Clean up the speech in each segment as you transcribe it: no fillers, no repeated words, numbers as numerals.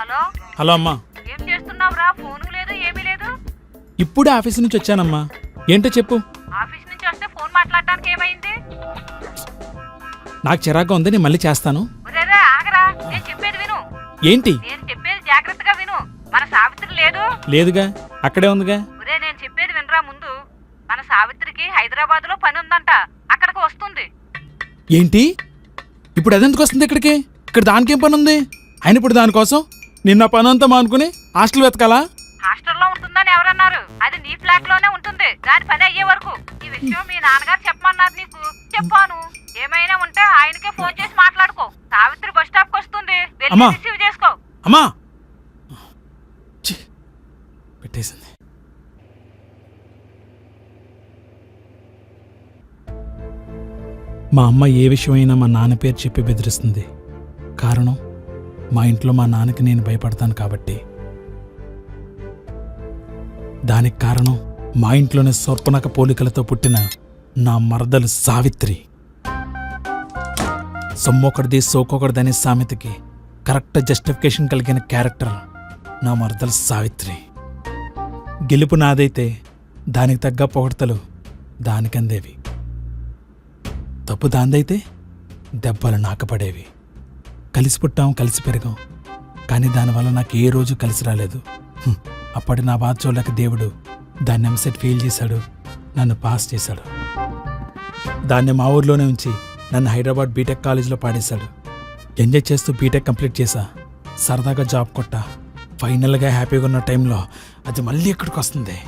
Hello hello అమ్మా. ఏం చేస్తున్నావురా? ఫోను లేదు ఏమీ లేదు. ఇప్పుడే ఆఫీస్ నుంచి వచ్చానమ్మా. ఏంటో చెప్పు. ఆఫీస్ నుంచి వస్తే ఫోన్ మాట్లాడడానికి ఏమైంది? నాకు చిరాగ్గా ఉంది, నేను మళ్ళీ చేస్తాను. ఒరేరే ఆగరా, నేను చెప్పేది విను. ఏంటి? నేను చెప్పేది జాగ్రత్తగా విను. మన సావిత్రి లేదు? లేదుగా, అక్కడే ఉందిగా. ఒరే నేను చెప్పేది వినరా ముందు. మన సావిత్రికి హైదరాబాద్ లో పని ఉందంట, అక్కడికి వస్తుంది. ఏంటి? ఇప్పుడు అదెందుకు వస్తుంది ఇక్కడికి? ఇక్కడ దానికేం పని ఉంది? ఆయన ఇప్పుడు దానికోసం నిన్న పని అంతా మానుకుని హాస్టల్ వెతకాలా? హాస్టల్లో ఉంటుందని ఎవరన్నారు? అది నీ ఫ్లాట్ లోనే ఉంటుంది, దాని పని అయ్యే వరకు. ఈ విషయం మీ నాన్నగారు చెప్పమన్నారు నీకు. చెప్పాను. ఏమైనా ఉంటే ఆయనకే ఫోన్ చేసి మాట్లాడుకో. సావిత్రి బస్ స్టాప్ కి వస్తుంది, వెళ్ళి రిసీవ్ చేసుకో. అమ్మా పెట్టేసింది. మా అమ్మ ఏ విషయమైనా మా నాన్న పేరు చెప్పి బెదిరిస్తుంది. కారణం మా ఇంట్లో మా నాన్నకి నేను భయపడతాను కాబట్టి. దానికి కారణం మా ఇంట్లోనే సొర్పనక పోలికలతో పుట్టిన నా మరదలు సావిత్రి. సొమ్మొకటిది సోకొకటిదనే సామెతకి కరెక్ట్ జస్టిఫికేషన్ కలిగిన క్యారెక్టర్ నా మరదలు సావిత్రి. గెలుపు నాదైతే దానికి తగ్గ పొగడ్తలు దానికందేవి. తప్పు దాందైతే దెబ్బలు నాకు పడేవి. కలిసి పుట్టాం, కలిసి పెరిగాం, కానీ దానివల్ల నాకు ఏ రోజు కలిసి రాలేదు. అప్పటి నా బాధ చూడలేక దేవుడు దాన్ని ఎంసెట్ ఫెయిల్ చేశాడు, నన్ను పాస్ చేశాడు. దాన్ని మా ఊర్లోనే ఉంచి నన్ను హైదరాబాద్ బీటెక్ కాలేజీలో పాడేశాడు. ఎంజాయ్ చేస్తూ బీటెక్ కంప్లీట్ చేశా, సరదాగా జాబ్ కొట్టా. ఫైనల్గా హ్యాపీగా ఉన్న టైంలో అది మళ్ళీ ఎక్కడికి వస్తుంది.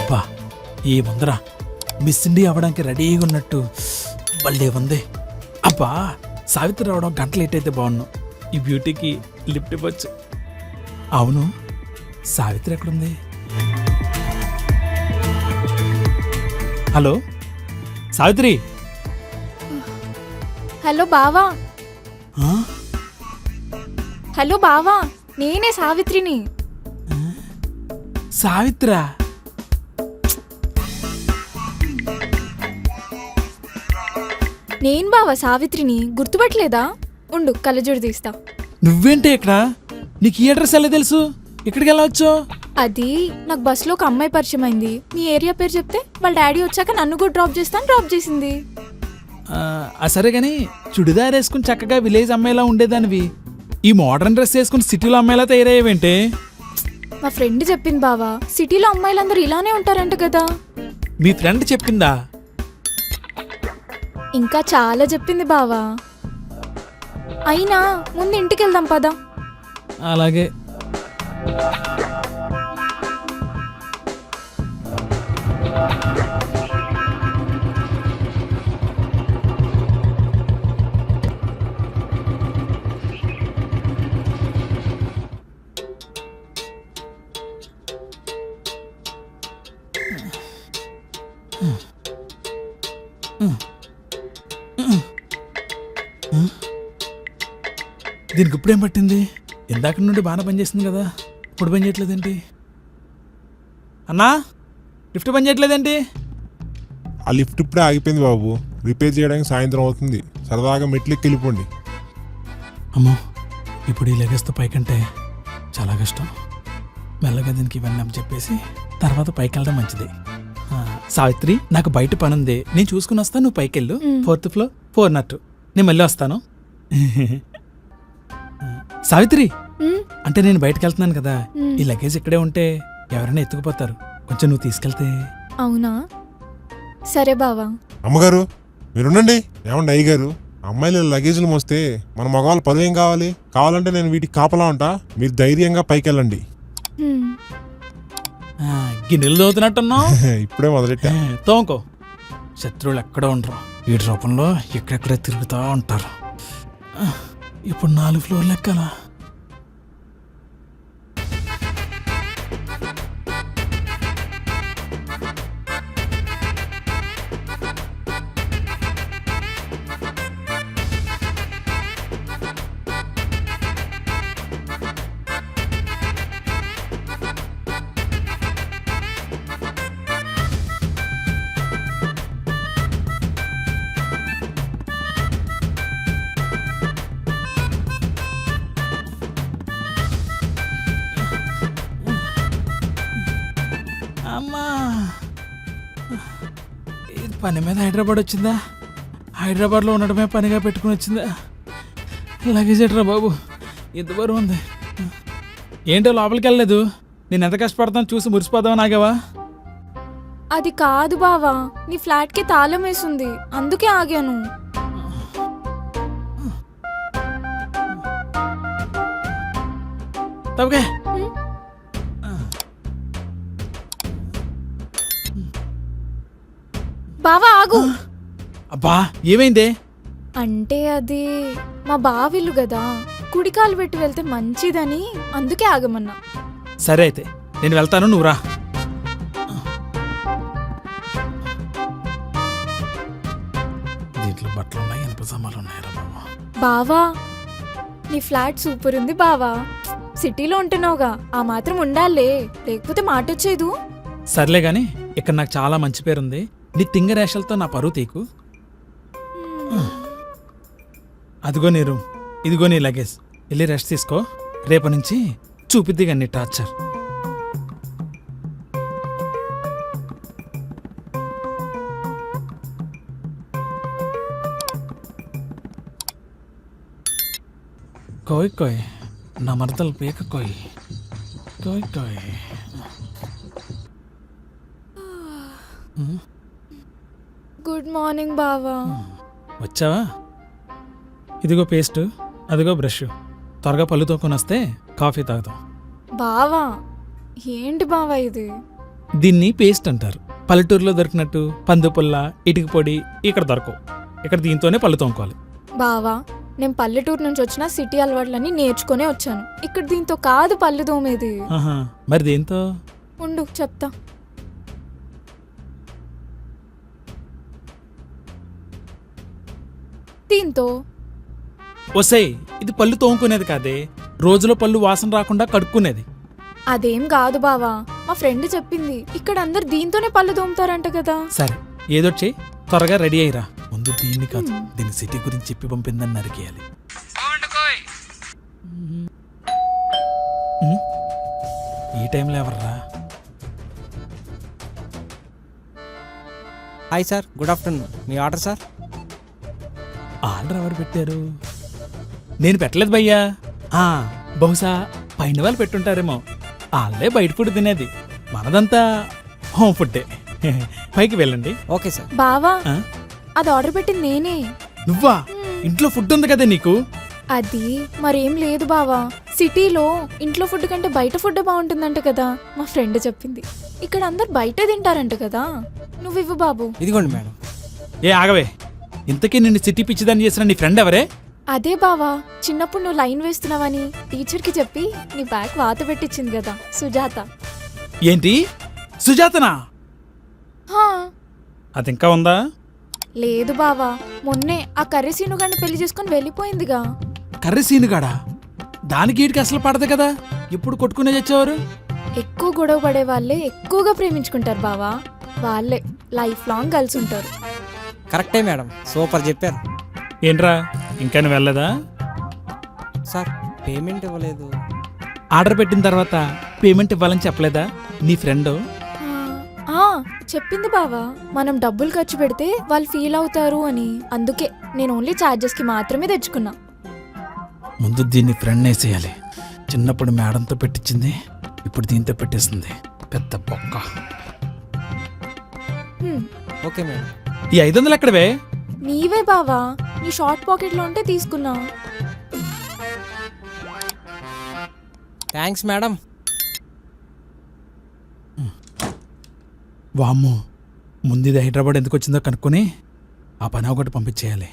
అబ్బా ఏ ఉందరా, మిస్ ఇండియా అవ్వడానికి రెడీగా ఉన్నట్టు భలే ఉంది. అబ్బా సావిత్రి రావడం గంట లేట్ అయితే బాగున్నాను. ఈ బ్యూటీకి లిఫ్ట్ ఇవ్వచ్చు. అవును, సావిత్రి ఎక్కడుంది? హలో సావిత్రి. హలో బావా. ఆ? హలో బావా, నేనే సావిత్రిని. సావిత్రా? నేను బావా సావిత్రిని, గుర్తుపట్టలేదా? ఉండు కళ్ళజోడు తీస్తా. నువ్వేంటి ఇక్కడ? నీకు ఈ అడ్రస్ ఎలా తెలుసు? ఇక్కడికి వెళ్ళవచ్చు? అది నాకు బస్సులో ఒక అమ్మాయి పరిచయం అయింది. నీ ఏరియా పేరు చెప్తే వాళ్ళ డాడీ వచ్చాక నన్ను కూడా డ్రాప్ చేస్తాను, డ్రాప్ చేసింది. సరే గాని చుడిదార్ వేసుకుని చక్కగా విలేజ్ అమ్మాయిలా ఉండేదానివి ఈ మోడర్న్ డ్రెస్ వేసుకుని సిటీలో అమ్మాయిలా తయారయ్యేవేంటే? మా ఫ్రెండ్ చెప్పింది బావా, సిటీలో అమ్మాయిలందరూ ఇలానే ఉంటారంట కదా. మీ ఫ్రెండ్ చెప్పిందా? ఇంకా చాలా చెప్పింది బావా. అయినా ముందు ఇంటికి వెళ్దాం పదా. అలాగే. దీనికి ఇప్పుడేం పట్టింది? ఇందాక నుండి బాగానే పనిచేస్తుంది కదా, ఇప్పుడు పని చేయట్లేదేంటి? అన్నా లిఫ్ట్ పని చేయట్లేదేంటి? ఆ లిఫ్ట్ ఇప్పుడే ఆగిపోయింది బాబు, రిపేర్ చేయడానికి సాయంత్రం అవుతుంది. సరదాగా మెట్లెక్కి వెళ్ళిపోండి. అమ్మో, ఇప్పుడు ఈ లగేజ్తో పైకంటే చాలా కష్టం. మెల్లగా దీనికి ఇవన్నీ చెప్పేసి తర్వాత పైకి వెళ్ళడం మంచిది. సావిత్రి, నాకు బయట పని ఉంది, నేను చూసుకుని వస్తాను, నువ్వు పైకి వెళ్ళు. 4th floor 402. నేను మళ్ళీ వస్తాను. సావిత్రి, అంటే నేను బయటకు వెళ్తున్నాను కదా, ఈ లగేజ్ ఇక్కడే ఉంటే ఎవరైనా ఎత్తుకుపోతారు, కొంచెం నువ్వు తీసుకెళ్తే. అవునా, సరే బావా. అమ్మగారు మీరుండండి. ఏమండి అయ్యగారు, అమ్మాయిలు లగేజ్లు మోస్తే మన మగవాళ్ళు పదవి ఏం కావాలి? కావాలంటే నేను వీటికి కాపలా ఉంటా, మీరు ధైర్యంగా పైకి వెళ్ళండి. గిన్నెలు తోతున్నట్టున్నావు. ఇప్పుడే మొదలెట్టా. తోముకో. శత్రువులు ఎక్కడ ఉండరు, వీటి రూపంలో ఎక్కడెక్కడే తిరుగుతూ ఉంటారు. ఇప్పుడు 4 ఫ్లోర్లు ఎక్కాలా? పని మీద హైదరాబాద్ వచ్చిందా? హైదరాబాద్లో ఉండడమే పనిగా పెట్టుకుని వచ్చిందా? లగేజ్ ఎట్రా బాబు, ఎంత బరువు ఉంది. ఏంటో లోపలికి వెళ్ళలేదు. నేను ఎంత కష్టపడతాను చూసి మురిసిపోదామని ఆగావా? అది కాదు బావా, నీ ఫ్లాట్కి తాళం వేసింది, అందుకే ఆగాను. తప్పకే. బావా ఆగు. అబ్బా ఏమైందే? అంటే అది మా బావిల్లు కదా, కుడికాలు పెట్టి వెళ్తే మంచిదని అందుకే ఆగమన్నా. సరే అయితే నేను వెళ్తాను, నువ్వు రా. దీంట్లో బట్టలు ఉన్నాయి, ఇనుప సామాన్లు ఉన్నాయరా బాబా. బావా నీ ఫ్లాట్ సూపర్ ఉంది బావా. సిటీలో ఉంటున్నావుగా, ఆ మాత్రం ఉండాలే, లేకపోతే మాట వచ్చేదు. సర్లే గాని ఇక్కడ నాకు చాలా మంచి పేరుంది. నీ తింగరేషలతో నా పరువు తీకు. అదిగో నీ రూమ్, ఇదిగో నీ లగేజ్. వెళ్ళి రెస్ట్ తీసుకో. రేపు నుంచి చూపిద్ది కానీ టార్చర్. కోయ్ కోయ్ నా మరదలు పీక కోయ్ కోయ్ కోయ్. గుడ్ మార్నింగ్ బావా. వచ్చావా? ఇదిగో పేస్ట్, అదిగో బ్రష్. త్వరగా పళ్ళు తోకొని వస్తే కాఫీ తాగుతాం. బావా ఏంటి బావా ఇది? దీన్ని పేస్ట్ అంటారు. పల్లెటూరులో దొరికినట్టు పందు పుల్ల, ఇటుక పొడి ఇక్కడ దొరకవు. ఇక్కడ దీంతోనే పళ్ళు తోముకోవాలి. బావా నేను పల్లెటూరు నుంచి వచ్చిన సిటీ అలవాట్లన్నీ నేర్చుకునే వచ్చాను. ఇక్కడ దీంతో కాదు పళ్ళు తోమేది. ఆహా, మరి దేంతో? ఉండు చెప్తా. దీంతో. ఒసేయ్, ఇది పళ్ళు తోముకునేది కాదే, రోజులో పళ్ళు వాసన రాకుండా కడుక్కునేది. అదేం కాదు బావా, మా ఫ్రెండ్ చెప్పింది. ఇక్కడ అందరు దీంతోనే పళ్ళు తోముతారంట కదా. సరే ఏదో చెయ్యి, త్వరగా రెడీ అయ్యిరా. ముందు దీన్ని కాదు, దీని సిటీ గురించి చెప్పి పంపిందని నరికేయాలి. ఈ టైంలో ఎవర్రా? Hi sir, good afternoon. మీ ఆర్డర్ సార్? ఆర్డర్ ఎవరు పెట్టారు? నేను పెట్టలేదు భయ్యా. బహుశా పైన వాళ్ళు పెట్టుంటారేమో. వాళ్ళే బయట ఫుడ్ తినేది, మనదంతా హోమ్ ఫుడ్డే. పైకి వెళ్ళండి. Okay sir. బావా ఆ? అది ఆర్డర్ పెట్టింది నేనే. నువ్వా? ఇంట్లో ఫుడ్ ఉంది కదా నీకు. అది మరేం లేదు బావా, సిటీలో ఇంట్లో ఫుడ్ కంటే బయట ఫుడ్ బాగుంటుందంట కదా, మా ఫ్రెండ్ చెప్పింది. ఇక్కడ అందరు బయట తింటారంట కదా. నువ్వు ఇవ్వు బాబు. ఇదిగోండి మేడం. ఏ ఆగవే, ఇంతకీ నిన్ను సిటీ పిచ్చిదాన్ని చేసిన నీ ఫ్రెండ్ ఎవరే? అదే బావా, చిన్నప్పుడు నువ్వు లైన్ వేస్తున్నావని టీచర్కి చెప్పి నీ బ్యాగ్ వాత పెట్టించింది కదా, సుజాత. ఏంటి, సుజాతనా? హా, అది ఇంకా ఉందా? లేదు బావా, మొన్నే ఆ కర్రీ సీనుగాడిని పెళ్లి చేసుకుని వెళ్ళిపోయిందిగా. కర్రీ సీనుగాడా? దానికి వీడికి అసలు పడదు కదా, ఎప్పుడు కొట్టుకునే తెచ్చేవారు. ఎక్కువ గొడవ పడే వాళ్ళే ఎక్కువగా ప్రేమించుకుంటారు బావా. వాళ్ళే లైఫ్ లాంగ్ కలిసి ఉంటారు. కరెక్టే మేడం, సూపర్ చెప్పారు. ఏంట్రా ఇంకా నువ్వు వెళ్ళదా? సార్ పేమెంట్ ఇవ్వలేదు. ఆర్డర్ పెట్టిన తర్వాత పేమెంట్ ఇవ్వాలని చెప్పలేదా నీ ఫ్రెండ్? చెప్పింది బావా, మనం డబ్బులు ఖర్చు పెడితే వాళ్ళు ఫీల్ అవుతారు అని. అందుకే నేను ఓన్లీ ఛార్జెస్ కి మాత్రమే తెచ్చుకున్నా. ముందు దీన్ని ఫ్రెండ్ వేసేయాలి. చిన్నప్పుడు మేడంతో పెట్టించింది, ఇప్పుడు దీంతో పెట్టేస్తుంది. పెద్ద బొక్క. Okay madam. ఈ 500 ఎక్కడవే? నీవే బావా, నీ షార్ట్ పాకెట్ లో ఉంటే తీసుకున్నా. Thanks madam. వామ్మో, ముందు ఇది హైదరాబాద్ ఎందుకు వచ్చిందో కనుక్కొని ఆ పని ఒకటి పంపించేయాలి.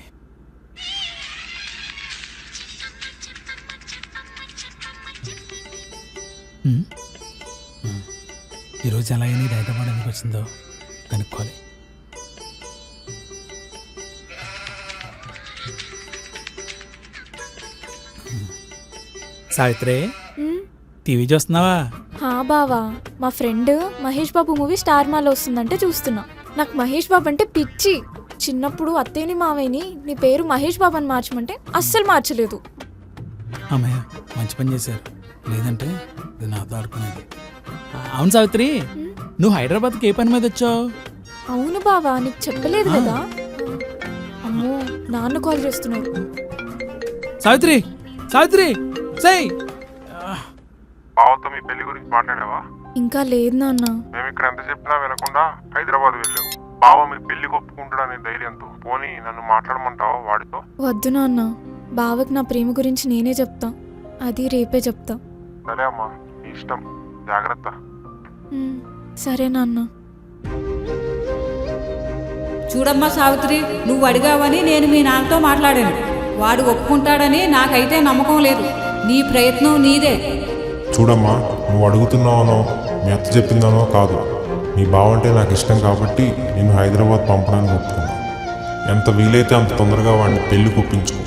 ఈరోజు ఎలా అయినా ఇది హైదరాబాద్ ఎందుకు వచ్చిందో కనుక్కోవాలి. సావిత్రి, టీవీ చూస్తున్నావా? హా బావా, మా friend Mahesh Babu movie star మాలో వస్తుందంటే చూస్తున్నా. నాకు మహేష్ బాబు అంటే పిచ్చి. చిన్నప్పుడు అత్తయ్యని మావయ్యని నీ పేరు మహేష్ బాబు అని మార్చమంటే అస్సలు మార్చలేదు. అమ్మయ్య, మంచి పని చేశారు, లేదంటే ఇది నాతో ఆడుకునేది. అవును సావిత్రి, నువ్వు హైదరాబాద్కి ఏ పని మీద వచ్చావు? అవును బావా, నీకు చెప్పలేదు కదా. అమ్మో, నాన్న కాల్ చేస్తున్నారు. సావిత్రి, సావిత్రి, సై. బావతో మీ పెళ్లి గురించి మాట్లాడావా? ఇంకా లేదు నాన్న. మేము ఇక్కడ ఎంత చెప్పినా వినకుండా హైదరాబాద్ వెళ్ళావు. బావ మీ పెళ్లి ఒప్పుకుంటాడనే ధైర్యంతో పోనీ నన్ను మాట్లాడమంటావా వాడితో? వద్దు నాన్న, బావకి నా ప్రేమ గురించి నేనే చెప్తా. అది రేపే చెప్తా. సరే అమ్మా, నీ ఇష్టం, జాగ్రత్త. సరే నాన్న. చూడమ్మా సావిత్రి, నువ్వు అడిగావని నేను మీ నాన్నతో మాట్లాడాను. వాడు ఒప్పుకుంటాడని నాకైతే నమ్మకం లేదు. నీ ప్రయత్నం నీదే. చూడమ్మా, నువ్వు అడుగుతున్నావనో మీ అత్త చెప్పిందనో కాదు, నీ బావంటే నాకు ఇష్టం కాబట్టి నేను హైదరాబాద్ పంపడానికి ఒప్పుకున్నా. ఎంత వీలైతే అంత తొందరగా వాడిని పెళ్లి ఒప్పించుకో.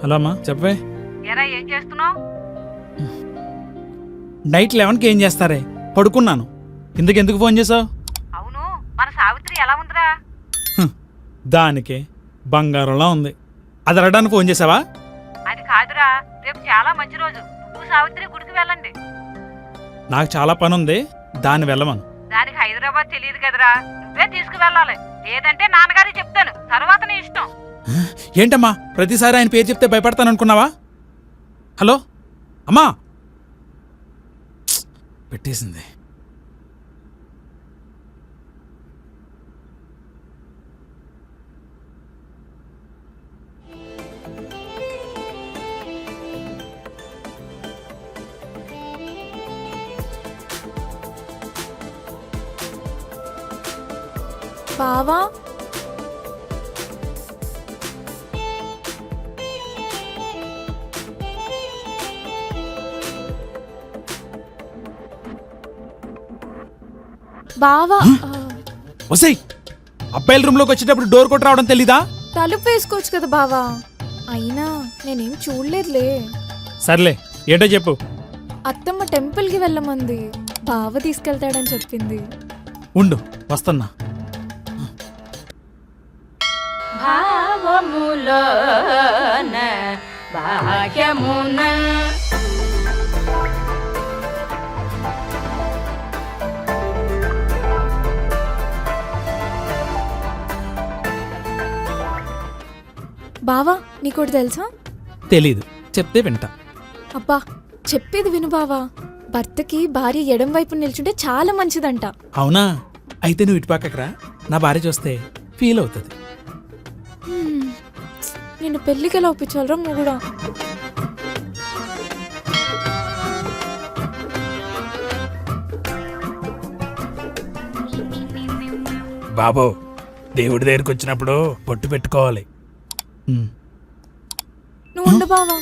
హలో అమ్మా, చెప్పవే. ఎరా ఏం చేస్తున్నావు? నైట్ 11కి ఏం చేస్తారే? పడుకున్నాను. ఎందుకు ఫోన్ చేసావు? అవును, మన సావిత్రి ఎలా ఉందిరా? దానికే బంగారంలా ఉంది. అది అడగడానికి ఫోన్ చేసావా? అది కాదురా, రేపు చాలా మంచి రోజు. నువ్వు సావిత్రి గుడికి వెళ్ళండి. నాకు చాలా పని ఉంది, దాన్ని వెళ్ళమను. దానికి హైదరాబాద్ తెలియదు కదరా, నువ్వే తీసుకువెళ్ళాలి. లేదంటే నాన్నగారికి చెప్తాను, తర్వాత నీ ఇష్టం. ఏంటమ్మా ప్రతిసారి ఆయన పేరు చెప్తే భయపడతాను అనుకున్నావా? హలో అమ్మా, పెట్టేసింది. బావా, బావా, వసై, అబ్బాయిల రూమ్లోకి వచ్చేటప్పుడు డోర్ కొట్టి రావడం తెలీదా? తలుపు వేసుకోవచ్చు కదా బావా. అయినా నేనేం చూడలేదులే. సర్లే, ఏంటో చెప్పు. అత్తమ్మ టెంపుల్కి వెళ్ళమంది, బావ తీసుకెళ్తాడని చెప్పింది. ఉండు, వస్తున్నా. భావములోన బాహ్యమున బావా, నీకోటి తెలుసా? తెలీదు, చెప్తే వింటా. అబ్బా, చెప్పేది విను బావా. భర్తకి భార్య ఎడం వైపు నిల్చుంటే చాలా మంచిదంట. అవునా? అయితే నువ్వు ఇటు పక్కకు రా, నా భార్య చూస్తే ఫీల్ అవుతుంది. నిన్ను పెళ్ళికి ఎలా ఒప్పించాలరా మొగుడా? బాబు, దేవుడి దగ్గరికి వచ్చినప్పుడు పొట్టు పెట్టుకోవాలి. నువ్వు ఉండు బావా.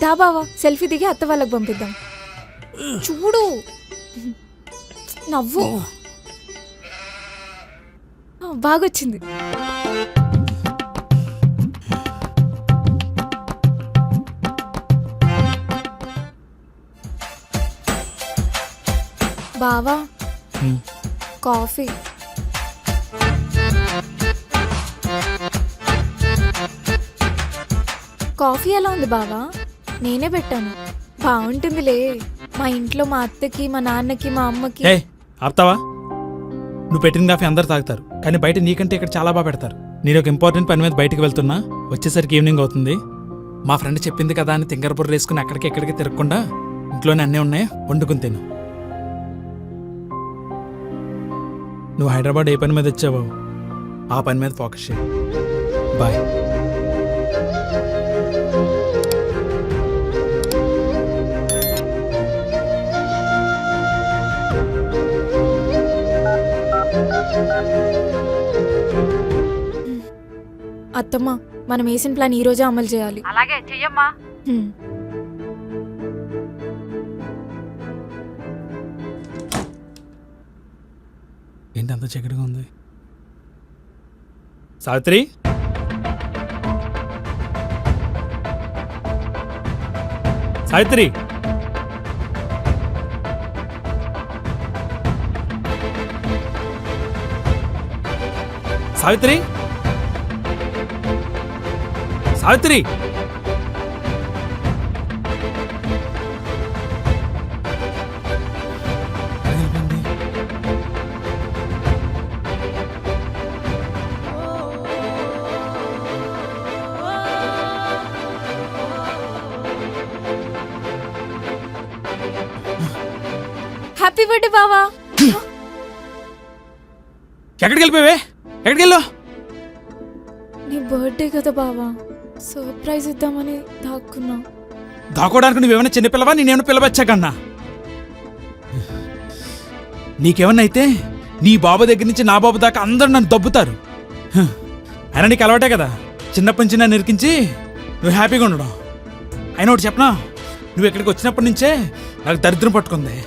దా బావా, సెల్ఫీ దిగి అత్త వాళ్ళకి పంపిద్దాం. చూడు, నవ్వు. బాగొచ్చింది. బావా, కాఫీ. కాఫీ ఎలా ఉంది బావా? నేనే పెట్టాను. బాగుంటుందిలే. మా ఇంట్లో మా అత్తకి, మా నాన్నకి, మా అమ్మకి. ఏ ఆపుతావా? నువ్వు పెట్టిన కాఫీ అందరు తాగుతారు, కానీ బయట నీకంటే ఇక్కడ చాలా బాగా పెడతారు. నేను ఒక ఇంపార్టెంట్ పని మీద బయటకు వెళ్తున్నా, వచ్చేసరికి ఈవినింగ్ అవుతుంది. మా ఫ్రెండ్ చెప్పింది కదా అని తింగరబుర్ర వేసుకుని అక్కడికి ఎక్కడికి తిరగకుండా ఇంట్లోనే అన్నీ ఉన్నాయి, వండుకుని తిను. నువ్వు హైదరాబాద్ ఏ పని మీద వచ్చావో ఆ పని మీద ఫోకస్ చేయి. బాయ్. అత్తమ్మ, మనం వేసిన ప్లాన్ ఈ రోజే అమలు చేయాలి. అలాగే చెయ్యమ్మా. ఏంటి అంత చీకటిగా ఉంది? సావిత్రి, సావిత్రి, సావిత్రి సావిత్రి హ్యాపీ బర్త్డే బావా. ఎక్కడికి వెళ్ళిపోయావే? ఎక్కడికి వెళ్ళావు? నీ బర్త్డే కదా బావా, సర్ప్రైజ్ ఇద్దామని దాక్కున్నా. దాకోవడానికి నువ్వేమైనా చిన్నపిల్లవా? నేనేమైనా పిల్లవచ్చాకన్నా? నీకేమన్నా అయితే నీ బాబు దగ్గర నుంచి నా బాబు దాకా అందరూ నన్ను దబ్బుతారు. అయినా నీకు అలవాటే కదా చిన్నప్పటి నుంచి నన్ను ఇరికించి నువ్వు హ్యాపీగా ఉండడం. అయినా ఒకటి చెప్పనా, నువ్వు ఇక్కడికి వచ్చినప్పటి నుంచే నాకు దరిద్రం పట్టుకుంది.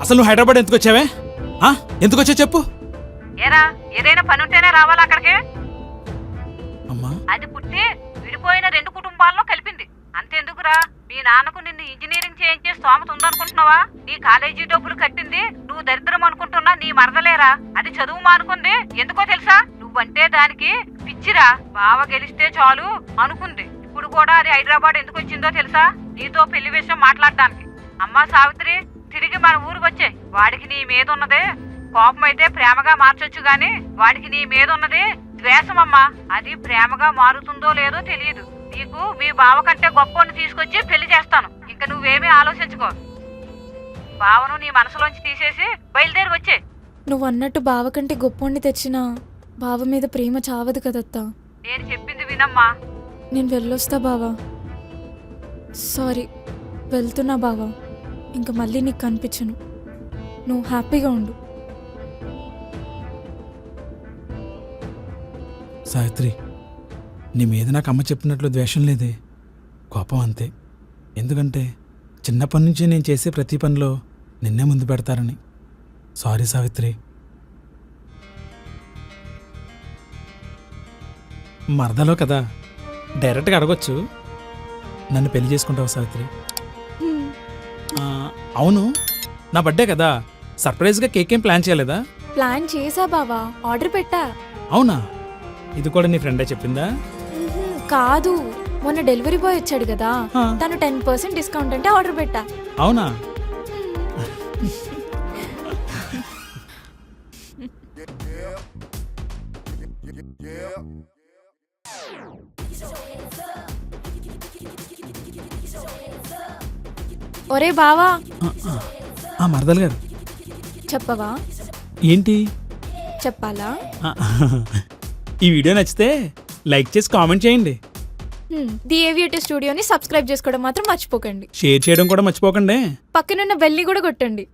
అసలు నువ్వు హైదరాబాద్ ఎందుకు వచ్చావే? ఎందుకు వచ్చావు చెప్పు. ఏరా ఏదైనా పని ఉంటేనే రావాలా అక్కడికి? అమ్మా అది పుట్టి విడిపోయిన 2 కుటుంబాల్లో కలిపింది. అంతెందుకురా, మీ నాన్నకు నిన్ను ఇంజనీరింగ్ చేయించే స్తోమత ఉందనుకుంటున్నావా? నీ కాలేజీ డబ్బులు కట్టింది నువ్వు దరిద్రం అనుకుంటున్నా నీ మరదలేరా. అది చదువు మానుకుంది ఎందుకో తెలుసా? నువ్వంటే దానికి పిచ్చిరా. బావ గెలిస్తే చాలు అనుకుంది. ఇప్పుడు కూడా అది హైదరాబాద్ ఎందుకు వచ్చిందో తెలుసా? నీతో పెళ్లి విషయం మాట్లాడడానికి. అమ్మా సావిత్రి, తిరిగి మన ఊరికి వచ్చే. వాడికి నీ మీద ఉన్నదే కోపం అయితే ప్రేమగా మార్చొచ్చు గాని వాడికి నీ మీద ఉన్నది ద్వేషమమ్మా. అది ప్రేమగా మారుతుందో లేదో తెలియదు. నీకు మీ బావ కంటే గొప్పని తీసుకొచ్చి పెళ్లి చేస్తాను. ఇంకా నువ్వేమీ ఆలోచించుకో. బావను నీ మనసులోంచి తీసేసి బయలుదేరి వచ్చే. నువ్వు అన్నట్టు బావ కంటే గొప్పోండి తెచ్చినా బావ మీద ప్రేమ చావదు కదత్తా. నేను చెప్పింది వినమ్మా. నేను వెళ్ళొస్తా బావా. సారీ, వెళ్తున్నా బావా. ఇంకా మళ్ళీ నీకు కనిపించను. నువ్వు హ్యాపీగా ఉండు. సావిత్రి, నీ మీద నాకు అమ్మ చెప్పినట్లు ద్వేషం లేదే, కోపం అంతే. ఎందుకంటే చిన్నప్పటి నుంచి నేను చేసే ప్రతి పనిలో నిన్నే ముందు పెడతారని. సారీ సావిత్రి. మరదలో కదా, డైరెక్ట్గా అడగొచ్చు. నన్ను పెళ్లి చేసుకుంటావు సావిత్రి? అవును, నా బర్త్డే కదా, సర్ప్రైజ్గా కేక్ ఏం ప్లాన్ చేయలేదా? ప్లాన్ చేసా బావా, ఆర్డర్ పెట్టా. అవునా? ఇది కూడా నీ ఫ్రెండే చెప్పిందా? కాదు, మొన్న డెలివరీ బాయ్ వచ్చాడు కదా, ఆ. తను 10% డిస్కౌంట్ అంటే ఆర్డర్ పెట్టా. అవునా? ఒరే బావా, మరదలు గారు చెప్పవా? ఏంటి? చెప్పాలా? ఈ వీడియో నచ్చితే లైక్ చేసి కామెంట్ చేయండి. ది ఏవియేటర్ స్టూడియోని సబ్స్క్రైబ్ చేసుకోవడం మాత్రం మర్చిపోకండి. షేర్ చేయడం కూడా మర్చిపోకండి. పక్కనున్న బెల్ని కూడా కొట్టండి.